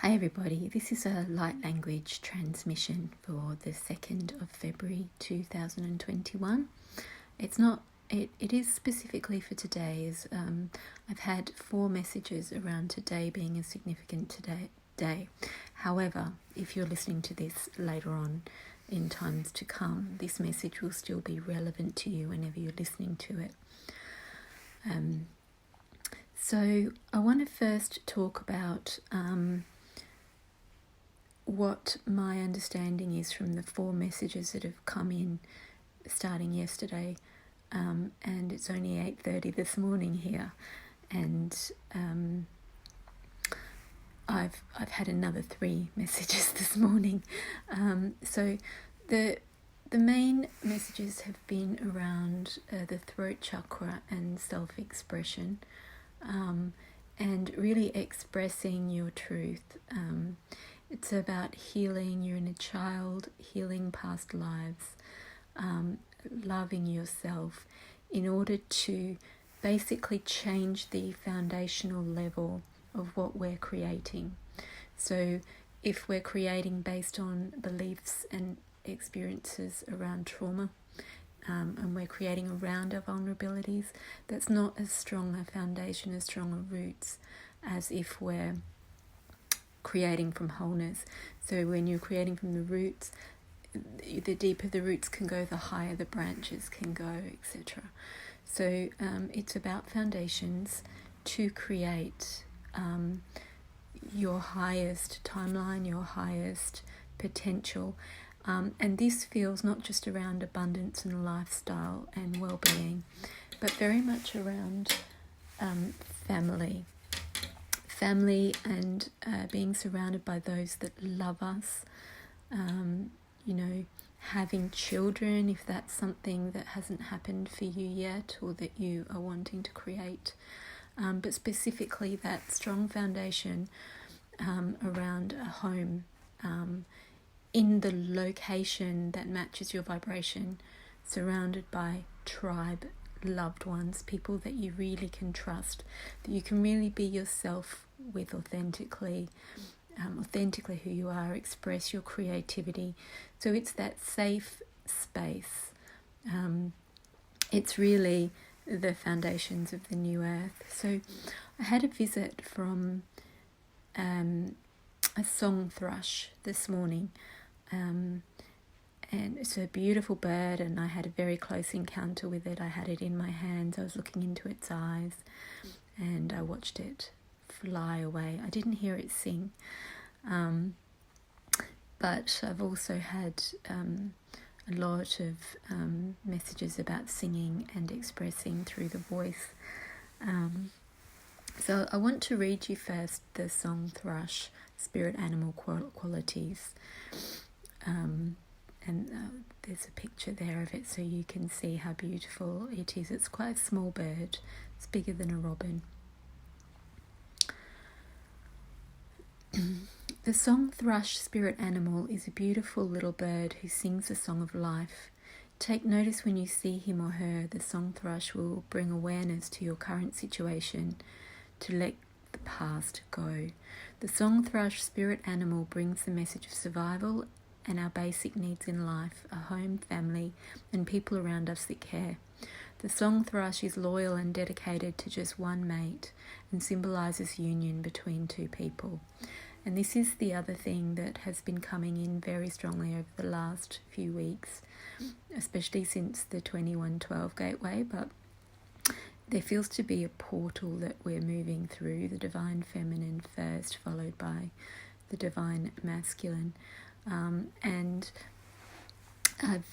Hi everybody, this is a light language transmission for the 2nd of February 2021. It is specifically for today, as I've had 4 messages around today being a significant day. However, if you're listening to this later on in times to come, this message will still be relevant to you whenever you're listening to it. So I want to first talk about what my understanding is from the 4 messages that have come in starting yesterday, and it's only 8:30 this morning here, and I've had another 3 messages this morning. So the main messages have been around the throat chakra and self-expression, and really expressing your truth. It's about healing your inner child, healing past lives, loving yourself in order to basically change the foundational level of what we're creating. So if we're creating based on beliefs and experiences around trauma, and we're creating around our vulnerabilities, that's not as strong a foundation, as strong a roots as if we're creating from wholeness. So when you're creating from the roots, the deeper the roots can go, the higher the branches can go, etc. So it's about foundations to create your highest timeline, your highest potential. And this feels not just around abundance and lifestyle and well-being, but very much around family and being surrounded by those that love us, having children if that's something that hasn't happened for you yet or that you are wanting to create, but specifically that strong foundation around a home in the location that matches your vibration, surrounded by tribe, loved ones, people that you really can trust, that you can really be yourself with authentically who you are, express your creativity. So it's that safe space. It's really the foundations of the new earth. So I had a visit from a song thrush this morning, and it's a beautiful bird, and I had a very close encounter with it. I had it in my hands, I was looking into its eyes, and I watched it fly away. I didn't hear it sing, but I've also had a lot of messages about singing and expressing through the voice. So I want to read you first the song thrush, spirit animal qualities. And there's a picture there of it so you can see how beautiful it is. It's quite a small bird. It's bigger than a robin. The song thrush spirit animal is a beautiful little bird who sings a song of life. Take notice when you see him or her. The song thrush will bring awareness to your current situation, to let the past go. The song thrush spirit animal brings the message of survival and our basic needs in life, a home, family, and people around us that care. The song thrush is loyal and dedicated to just one mate and symbolises union between 2 people. And this is the other thing that has been coming in very strongly over the last few weeks, especially since the 2112 gateway, but there feels to be a portal that we're moving through, the divine feminine first, followed by the divine masculine. And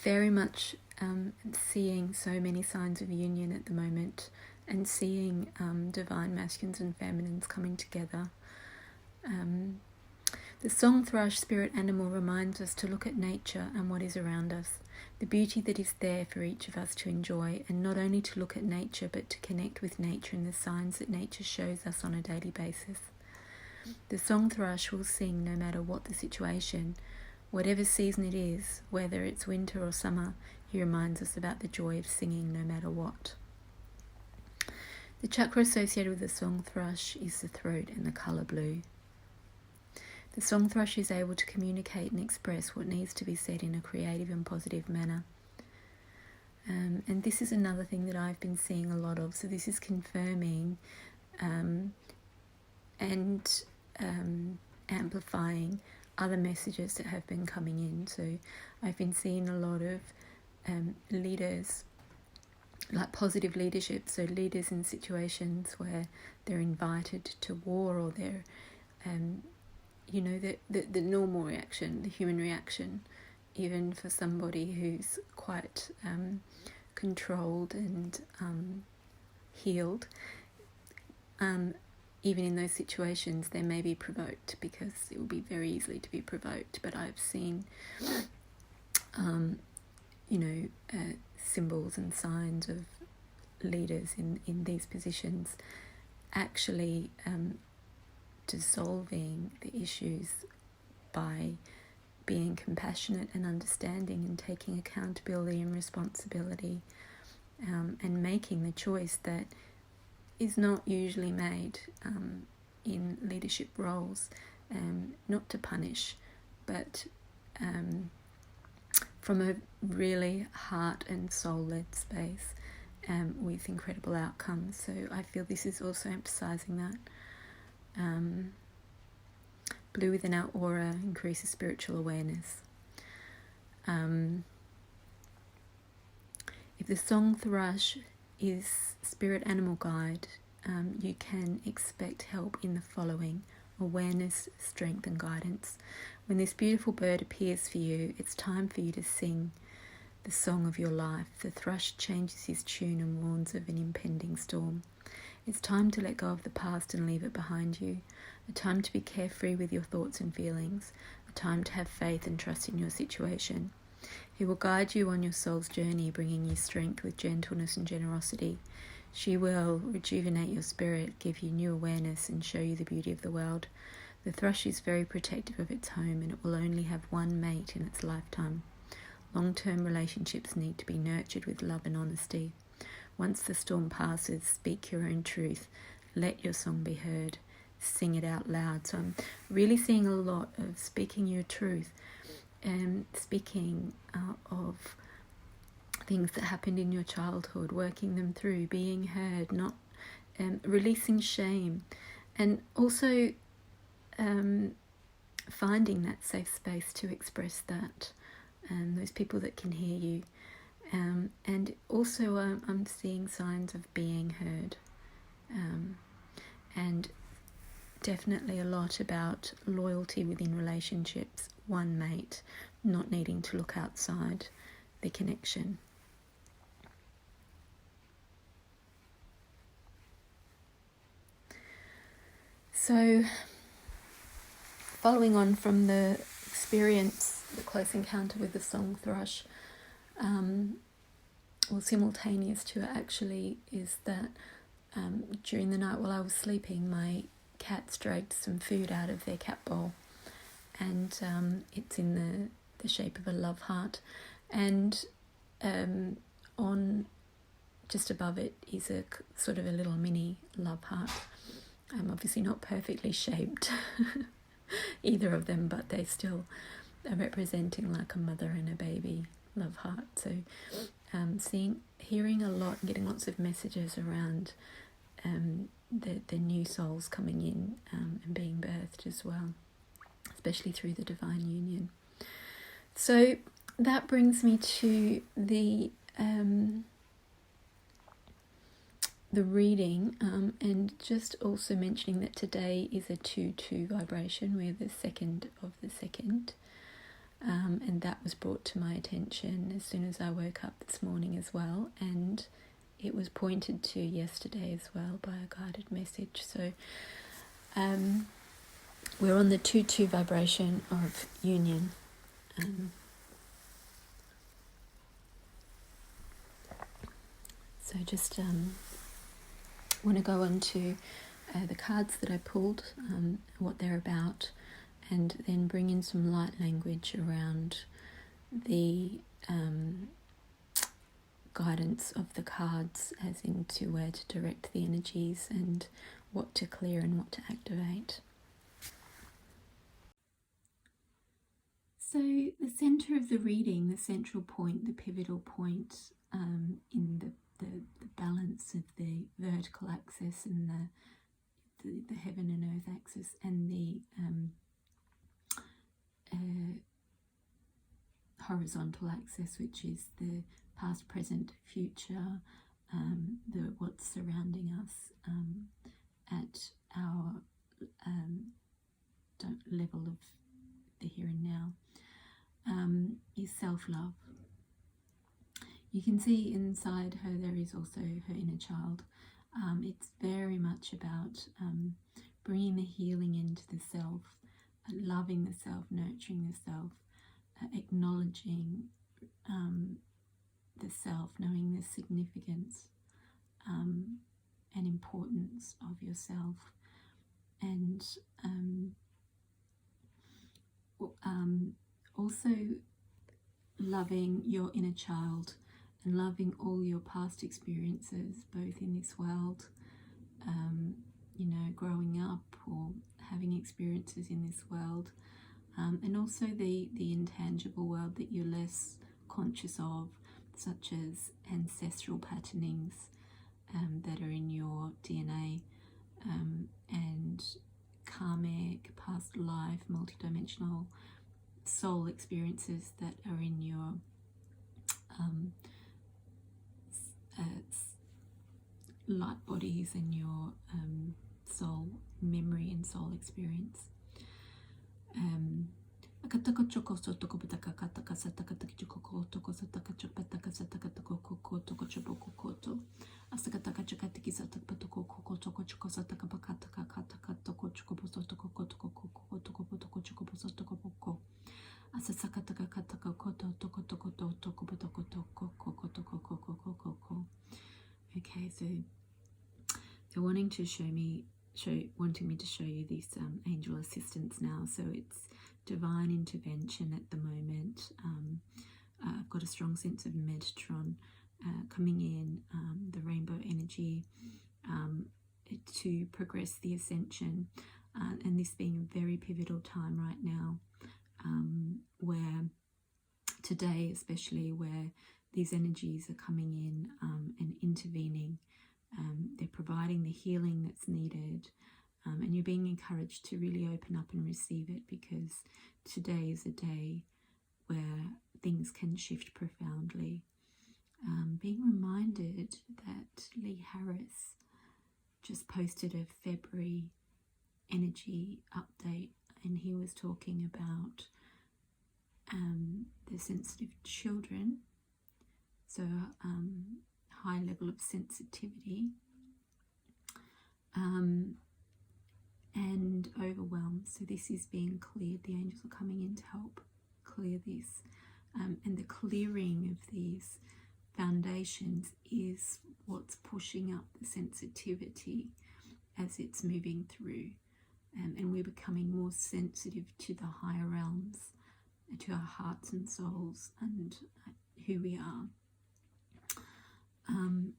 very much seeing so many signs of union at the moment, and seeing divine masculines and feminines coming together. The song thrush spirit animal reminds us to look at nature and what is around us, the beauty that is there for each of us to enjoy, and not only to look at nature but to connect with nature and the signs that nature shows us on a daily basis. The song thrush will sing no matter what the situation, whatever season it is, whether it's winter or summer. He reminds us about the joy of singing no matter what. The chakra associated with the song thrush is the throat and the colour blue. The song thrush is able to communicate and express what needs to be said in a creative and positive manner. And this is another thing that I've been seeing a lot of. So this is confirming and amplifying other messages that have been coming in. So I've been seeing a lot of leaders, like positive leadership, so leaders in situations where they're invited to war, or they're the normal reaction, the human reaction, even for somebody who's quite controlled and healed. Even in those situations, they may be provoked, because it will be very easily to be provoked. But I've seen, symbols and signs of leaders in these positions actually dissolving the issues by being compassionate and understanding and taking accountability and responsibility, and making the choice that is not usually made in leadership roles, not to punish, but from a really heart and soul-led space, with incredible outcomes. So I feel this is also emphasising that. Blue within our aura increases spiritual awareness. If the song thrush is spirit animal guide, you can expect help in the following: awareness, strength and guidance. When this beautiful bird appears for you, it's time for you to sing the song of your life. The thrush changes his tune and warns of an impending storm. It's time to let go of the past and leave it behind you. A time to be carefree with your thoughts and feelings. A time to have faith and trust in your situation. He will guide you on your soul's journey, bringing you strength with gentleness and generosity. She will rejuvenate your spirit, give you new awareness, and show you the beauty of the world. The thrush is very protective of its home, and it will only have one mate in its lifetime. Long-term relationships need to be nurtured with love and honesty. Once the storm passes, speak your own truth. Let your song be heard. Sing it out loud. So I'm really seeing a lot of speaking your truth, and speaking of things that happened in your childhood, working them through, being heard, not releasing shame, and also finding that safe space to express that, and those people that can hear you. And also I'm seeing signs of being heard, and definitely a lot about loyalty within relationships, one mate, not needing to look outside the connection. So, following on from the experience, the close encounter with the song thrush, simultaneous to it actually, is that during the night while I was sleeping, my cats dragged some food out of their cat bowl, and it's in the shape of a love heart, and on just above it is a sort of a little mini love heart. Obviously not perfectly shaped, either of them, but they still are representing like a mother and a baby love heart. So hearing a lot, getting lots of messages around the new souls coming in and being birthed as well, especially through the divine union. So that brings me to the reading, and just also mentioning that today is a 2-2 vibration. We're the 2nd of the 2nd, and that was brought to my attention as soon as I woke up this morning as well, and it was pointed to yesterday as well by a guided message. So we're on the 2-2 vibration of union. So just want to go on to the cards that I pulled, what they're about, and then bring in some light language around the guidance of the cards, as into where to direct the energies and what to clear and what to activate. centre of the reading, the central point, the pivotal point in the balance of the vertical axis and the heaven and earth axis, and the horizontal axis, which is the past, present, future, what's surrounding us at our level of the here and now, is self-love. You can see inside her there is also her inner child. It's very much about bringing the healing into the self, loving the self, nurturing the self, acknowledging the self, knowing the significance and importance of yourself, and also loving your inner child and loving all your past experiences, both in this world, growing up or having experiences in this world, and also the intangible world that you're less conscious of, such as ancestral patternings that are in your DNA, and karmic, past life, multidimensional soul experiences that are in your light bodies and your soul memory and soul experience. Okay, so they're wanting me to show you this angel assistance now. So it's divine intervention at the moment. I've got a strong sense of Metatron coming in, the rainbow energy, to progress the ascension, and this being a very pivotal time right now, where today especially, where these energies are coming in and intervening. They're providing the healing that's needed, and you're being encouraged to really open up and receive it, because today is a day where things can shift profoundly. Being reminded that Lee Harris just posted a February energy update, and he was talking about the sensitive children, so high level of sensitivity, and overwhelm. So this is being cleared. The angels are coming in to help clear this, and the clearing of these foundations is what's pushing up the sensitivity as it's moving through, and we're becoming more sensitive to the higher realms, to our hearts and souls and who we are.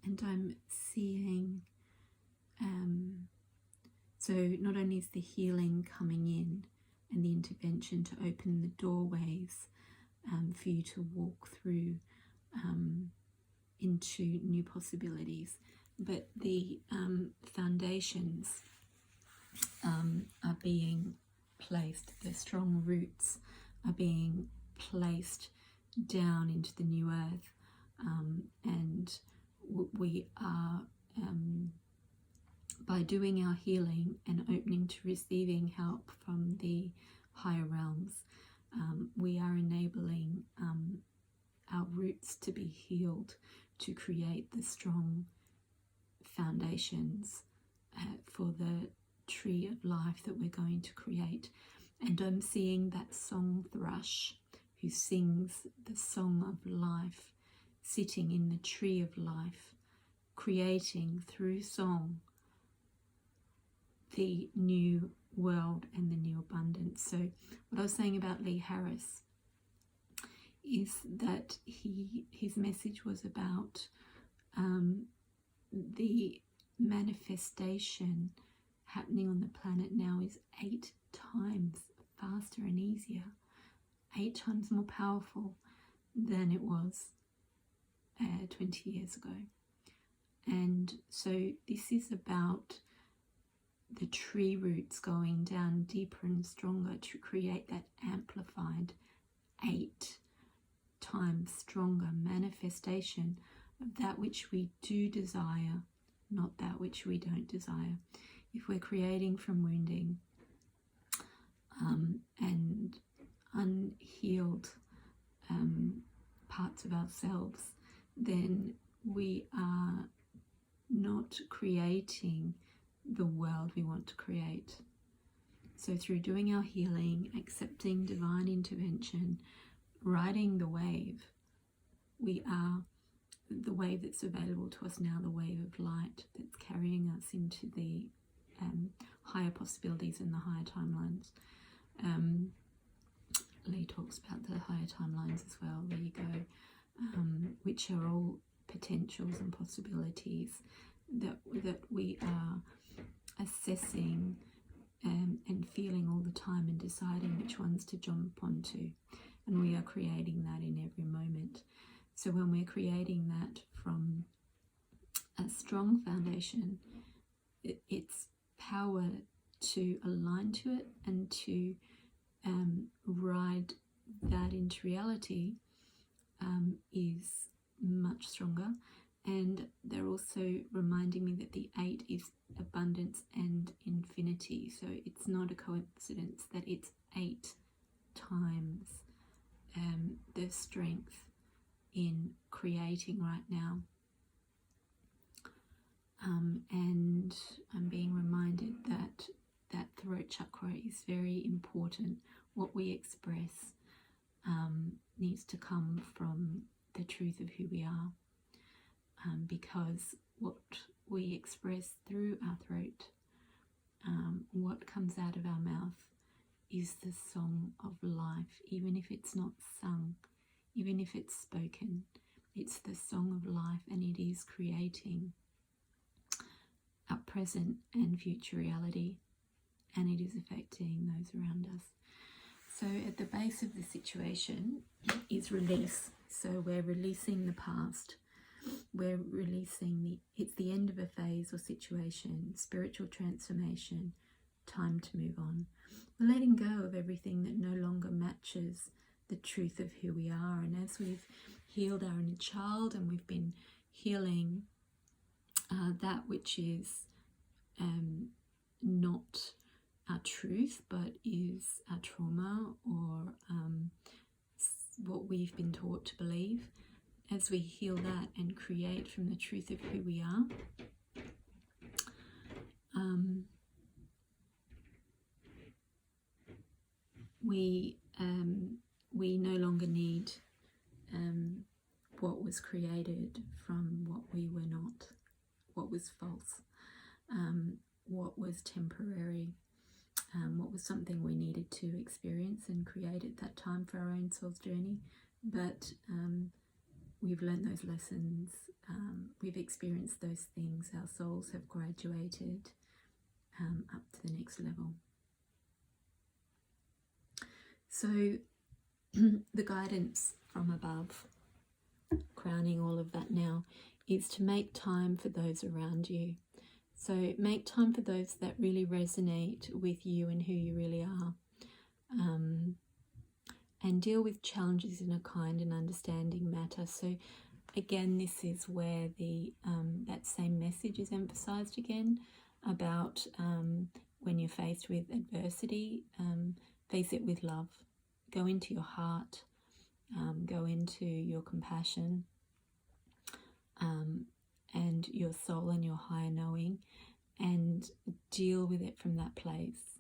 And I'm seeing, so not only is the healing coming in and the intervention to open the doorways for you to walk through into new possibilities, but the foundations are being placed, the strong roots are being placed down into the new earth, and we are, by doing our healing and opening to receiving help from the higher realms, we are enabling our roots to be healed, to create the strong foundations for the tree of life that we're going to create. And I'm seeing that song thrush who sings the song of life, sitting in the tree of life, creating through song the new world and the new abundance. So what I was saying about Lee Harris is that his message was about the manifestation happening on the planet now is 8 times faster and easier. 8 times more powerful than it was 20 years ago. And so this is about the tree roots going down deeper and stronger to create that amplified 8 times stronger manifestation of that which we do desire, not that which we don't desire. If we're creating from wounding and unhealed parts of ourselves, then we are not creating the world we want to create. So through doing our healing, accepting divine intervention, riding the wave, we are the wave that's available to us now, the wave of light that's carrying us into the higher possibilities and the higher timelines. Lee talks about the higher timelines as well, there you go, which are all potentials and possibilities that we are assessing and feeling all the time and deciding which ones to jump onto. And we are creating that in every moment. So when we're creating that from a strong foundation, its power to align to it and to ride that into reality is much stronger. And they're also reminding me that the 8 is abundance and infinity. So it's not a coincidence that it's 8 times the strength in creating right now. And I'm being reminded that that throat chakra is very important. What we express needs to come from the truth of who we are, because what we express through our throat, what comes out of our mouth, is the song of life. Even if it's not sung, even if it's spoken, it's the song of life, and it is creating our present and future reality, and it is affecting those around us. So at the base of the situation is release. So we're releasing the past. We're releasing it's the end of a phase or situation, spiritual transformation, time to move on. We're letting go of everything that no longer matches the truth of who we are. And as we've healed our inner child and we've been healing that which is not our truth but is our trauma or what we've been taught to believe, as we heal that and create from the truth of who we are, we no longer need what was created from what we were not, what was false, what was temporary, what was something we needed to experience and create at that time for our own soul's journey. But we've learned those lessons, we've experienced those things, our souls have graduated up to the next level. So the guidance from above, crowning all of that now, is to make time for those around you. So make time for those that really resonate with you and who you really are, and deal with challenges in a kind and understanding manner. So again, this is where the that same message is emphasized again about when you're faced with adversity, face it with love. Go into your heart, go into your compassion and your soul and your higher knowing, and deal with it from that place.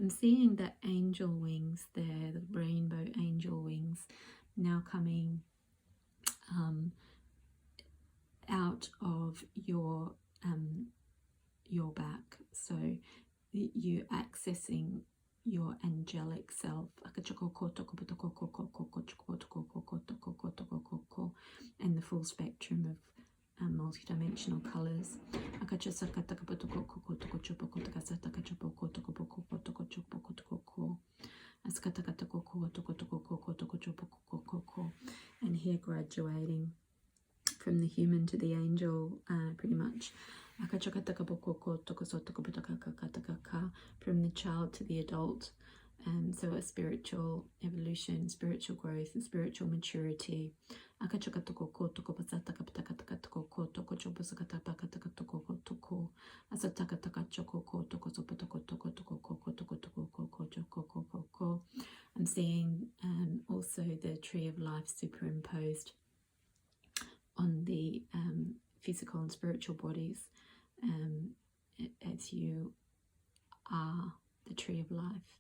I'm seeing the angel wings there, the rainbow angel wings, now coming out of your back. So you accessing your angelic self, and the full spectrum of multidimensional colors. And here graduating from the human to the angel, pretty much. From the child to the adult. So a spiritual evolution, spiritual growth, and spiritual maturity. I'm seeing also the tree of life superimposed on the physical and spiritual bodies, as you are the tree of life,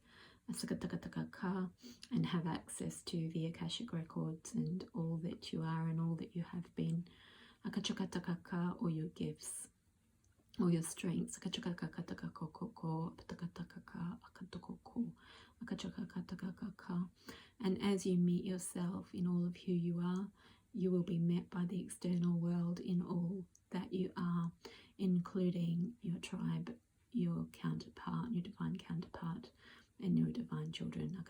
and have access to the Akashic records and all that you are and all that you have been, or your gifts, or your strengths. And as you meet yourself in all of who you are, you will be met by the external world in all that you are, including your tribe, your counterpart, your divine counterpart, and your divine children. I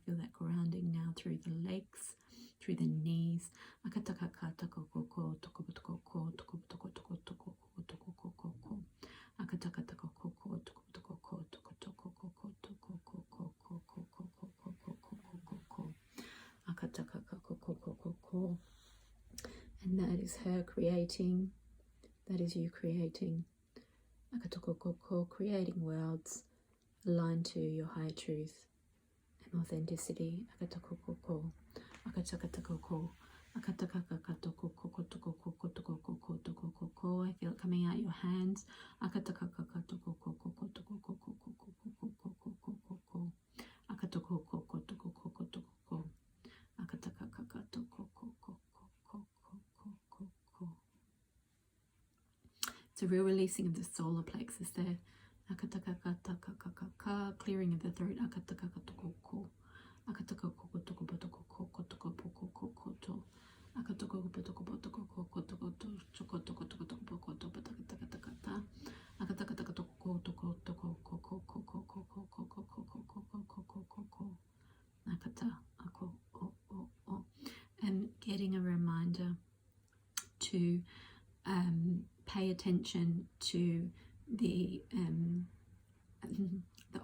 feel that grounding now through the legs, through the knees. And that is her creating, that is you creating, creating worlds aligned to your higher truth and authenticity. I feel it coming out your hands. It's a real releasing of the solar plexus there. Clearing of the throat. And getting a reminder to pay attention to the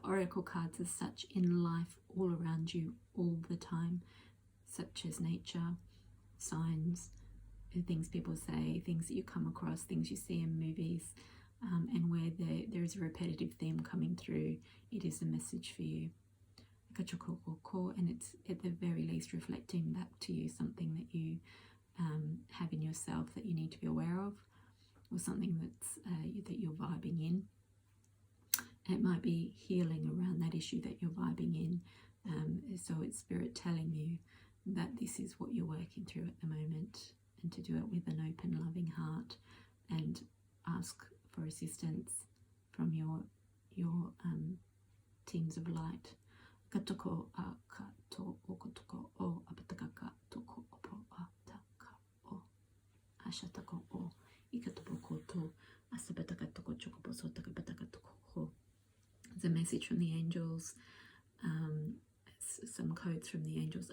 oracle cards as such in life, all around you, all the time, such as nature, signs, things people say, things that you come across, things you see in movies, and where there is a repetitive theme coming through, it is a message for you. And it's at the very least reflecting back to you something that you have in yourself that you need to be aware of, or something that's that you're vibing in. It might be healing around that issue that you're vibing in. So it's spirit telling you that this is what you're working through at the moment, and to do it with an open, loving heart, and ask for assistance from your teams of light. It's a message from the angels, some codes from the angels.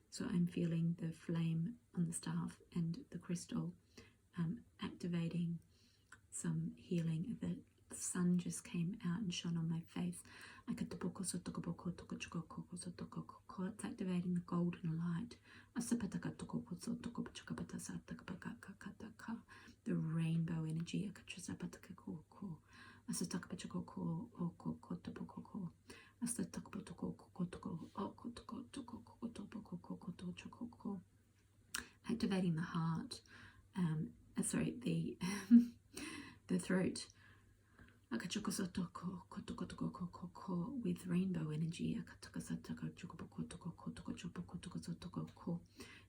So I'm feeling the flame on the staff and the crystal activating some healing. The sun just came out and shone on my face. It's activating the golden light. The rainbow energy. Activating the heart, sorry, the throat with rainbow energy,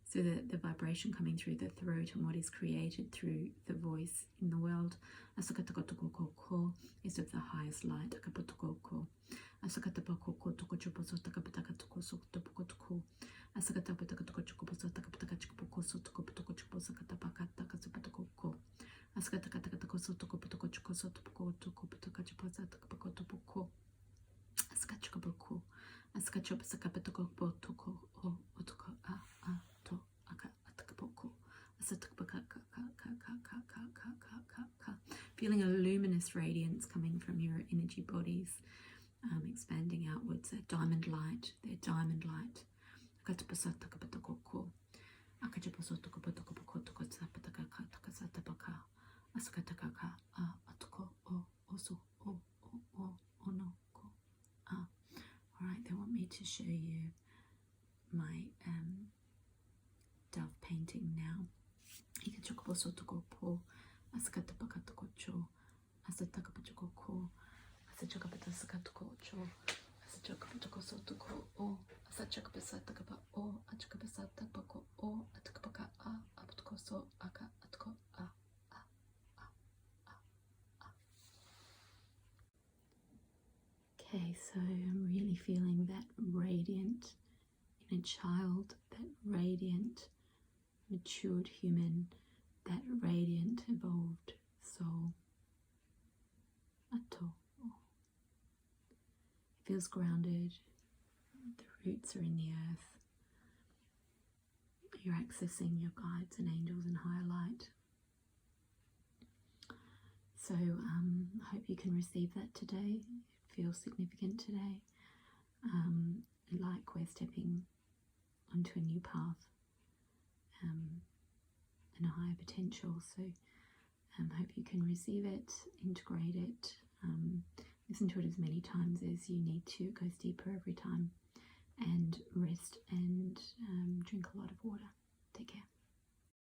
so the vibration coming through the throat and what is created through the voice in the world is of the highest light. Feeling a luminous radiance coming from your energy bodies, expanding outwards. Their diamond light, Alright, they want me to show you my dove painting now. Okay, so I'm really feeling that radiant inner child, that radiant matured human, that radiant evolved soul. It feels grounded. The roots are in the earth. You're accessing your guides and angels and higher light. So I hope you can receive that today. It feels significant today. Like we're stepping onto a new path and a higher potential. So I hope you can receive it, integrate it, listen to it as many times as you need to. It goes deeper every time. And rest and drink a lot of water. Take care.